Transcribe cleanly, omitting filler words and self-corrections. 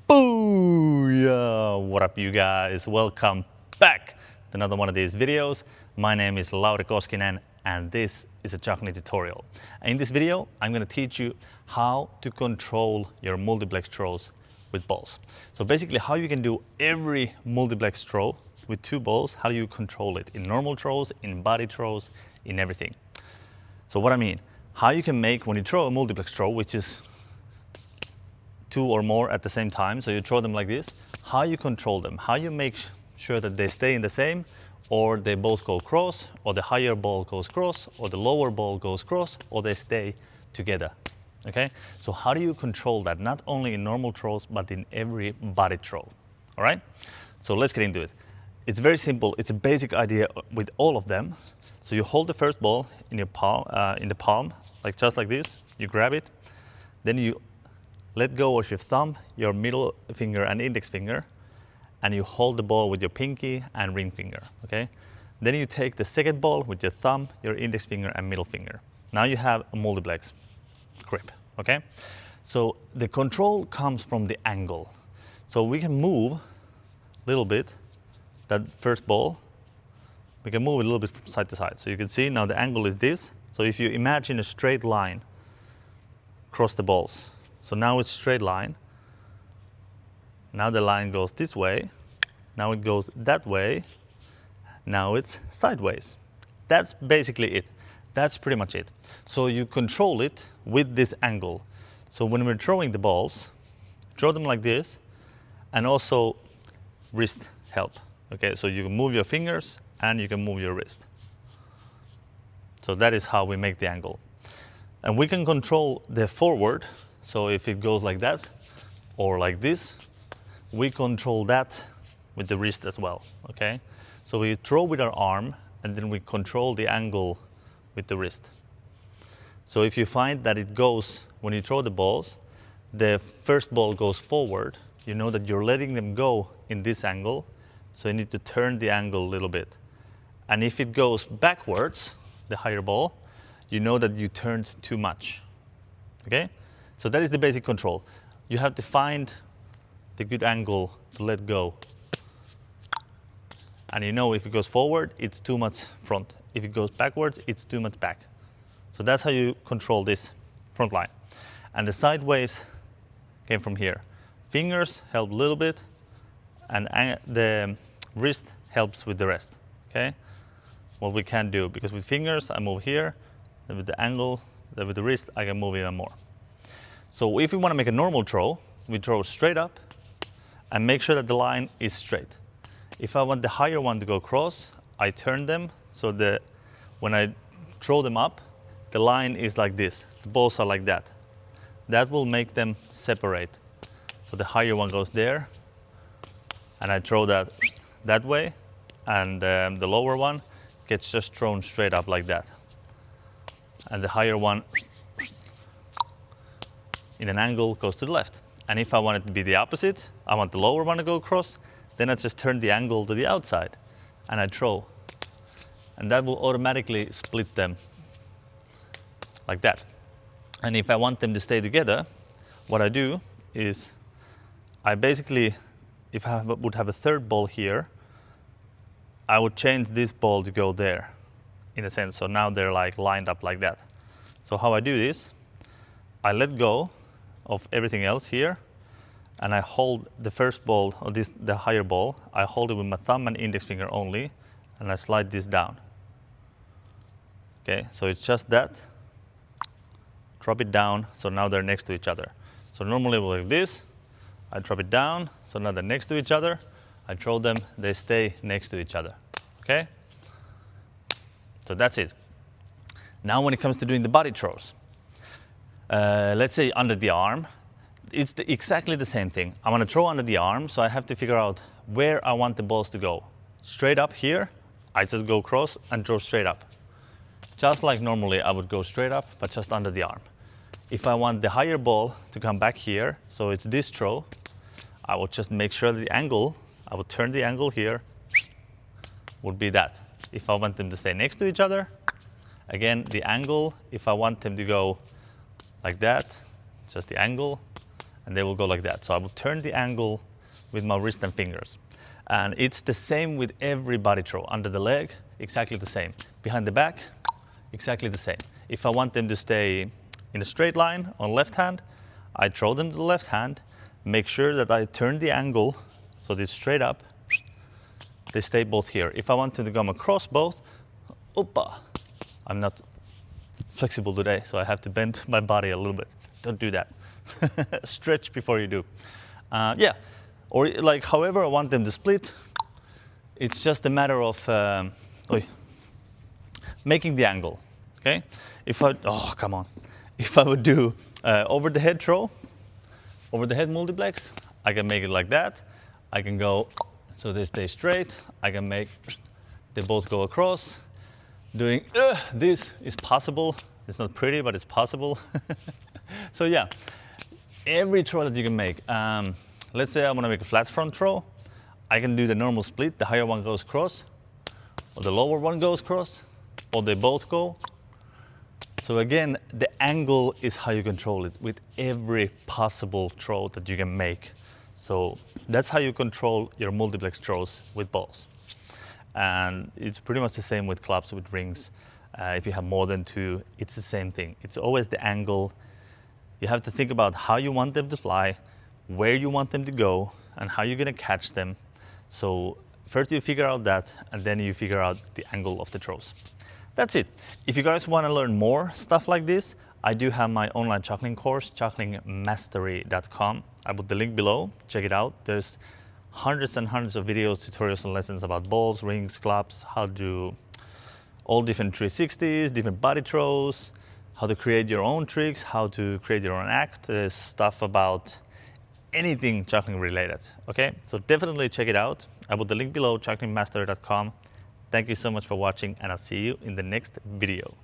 Booyah! What up, you guys? Welcome back to another one of these videos. My name is Lauri Koskinen and this is a juggling tutorial. And in this video, I'm going to teach you how to control your multiplex throws with balls. So basically how you can do every multiplex throw with two balls, how do you control it in normal throws, in body throws, in everything. So what I mean, how you can make, when you throw a multiplex throw, which is two or more at the same time, so you throw them like this, how you control them, how you make sure that they stay in the same, or they both go cross, or the higher ball goes cross, or the lower ball goes cross, or they stay together. Okay, so how do you control that, not only in normal throws, but in every body throw? All right, so let's get into it. It's very simple. It's a basic idea with all of them. So you hold the first ball in your palm, in the palm, like just like this. You grab it, then you let go of your thumb, your middle finger and index finger, and you hold the ball with your pinky and ring finger. Okay. Then you take the second ball with your thumb, your index finger and middle finger. Now you have a multiplex grip. Okay. So the control comes from the angle. So we can move a little bit. That first ball, we can move it a little bit from side to side. So you can see now the angle is this. So if you imagine a straight line across the balls. So now it's straight line. Now the line goes this way. Now it goes that way. Now it's sideways. That's basically it. That's pretty much it. So you control it with this angle. So when we're throwing the balls, throw them like this, and also wrist help. Okay, so you can move your fingers and you can move your wrist. So that is how we make the angle. And we can control the forward. So if it goes like that or like this, we control that with the wrist as well. Okay, so we throw with our arm and then we control the angle with the wrist. So if you find that it goes, when you throw the balls, the first ball goes forward, you know that you're letting them go in this angle. So you need to turn the angle a little bit. And if it goes backwards, the higher ball, you know that you turned too much. Okay? So that is the basic control. You have to find the good angle to let go. And you know if it goes forward, it's too much front. If it goes backwards, it's too much back. So that's how you control this front line. And the sideways came from here. Fingers help a little bit, and the wrist helps with the rest. Okay, what we can do, because with fingers I move here, and with the angle, then with the wrist I can move even more. So if we want to make a normal throw, we throw straight up and make sure that the line is straight. If I want the higher one to go cross, I turn them so that when I throw them up, the line is like this. The balls are like that. That will make them separate. So the higher one goes there, and I throw that way, and the lower one gets just thrown straight up like that. And the higher one in an angle goes to the left. And if I want it to be the opposite, I want the lower one to go across, then I just turn the angle to the outside and I throw. And that will automatically split them like that. And if I want them to stay together, what I do is I basically, if I would have a third ball here, I would change this ball to go there, in a sense. So now they're like lined up like that. So how I do this, I let go of everything else here, and I hold the first ball, or the higher ball, I hold it with my thumb and index finger only, and I slide this down. Okay, so it's just that. Drop it down, so now they're next to each other. So normally we're like this, I drop it down, so now they're next to each other. I throw them, they stay next to each other. Okay? So that's it. Now when it comes to doing the body throws, let's say under the arm, it's exactly the same thing. I want to throw under the arm, so I have to figure out where I want the balls to go. Straight up here, I just go cross and throw straight up. Just like normally I would go straight up, but just under the arm. If I want the higher ball to come back here, so it's this throw, I would just make sure the angle, I would turn the angle here, would be that. If I want them to stay next to each other, again, the angle, if I want them to go like that, just the angle, and they will go like that. So I will turn the angle with my wrist and fingers. And it's the same with every body throw. Under the leg, exactly the same. Behind the back, exactly the same. If I want them to stay in a straight line on left hand, I throw them to the left hand, make sure that I turn the angle so they're straight up. They stay both here. If I want them to come across both, oppa. I'm not flexible today, so I have to bend my body a little bit. Don't do that. Stretch before you do. Yeah, or like however I want them to split. It's just a matter of making the angle. Okay. If I would do over the head throw, over the head multiplex, I can make it like that. I can go so they stay straight. I can make they both go across. Doing this is possible. It's not pretty, but it's possible. So yeah, every throw that you can make. Let's say I want to make a flat front throw. I can do the normal split. The higher one goes cross, or the lower one goes cross, or they both go. So again, the angle is how you control it with every possible throw that you can make. So that's how you control your multiplex throws with balls. And it's pretty much the same with clubs, with rings. If you have more than two, it's the same thing. It's always the angle. You have to think about how you want them to fly, where you want them to go, and how you're gonna catch them. So first you figure out that, and then you figure out the angle of the throws. That's it. If you guys wanna learn more stuff like this, I do have my online juggling course, jugglingmastery.com. I put the link below, check it out. There's hundreds and hundreds of videos, tutorials, and lessons about balls, rings, clubs, how to do all different 360s, different body throws, how to create your own tricks, how to create your own act. There's stuff about anything juggling related, okay? So definitely check it out. I put the link below, jugglingmastery.com. Thank you so much for watching, and I'll see you in the next video.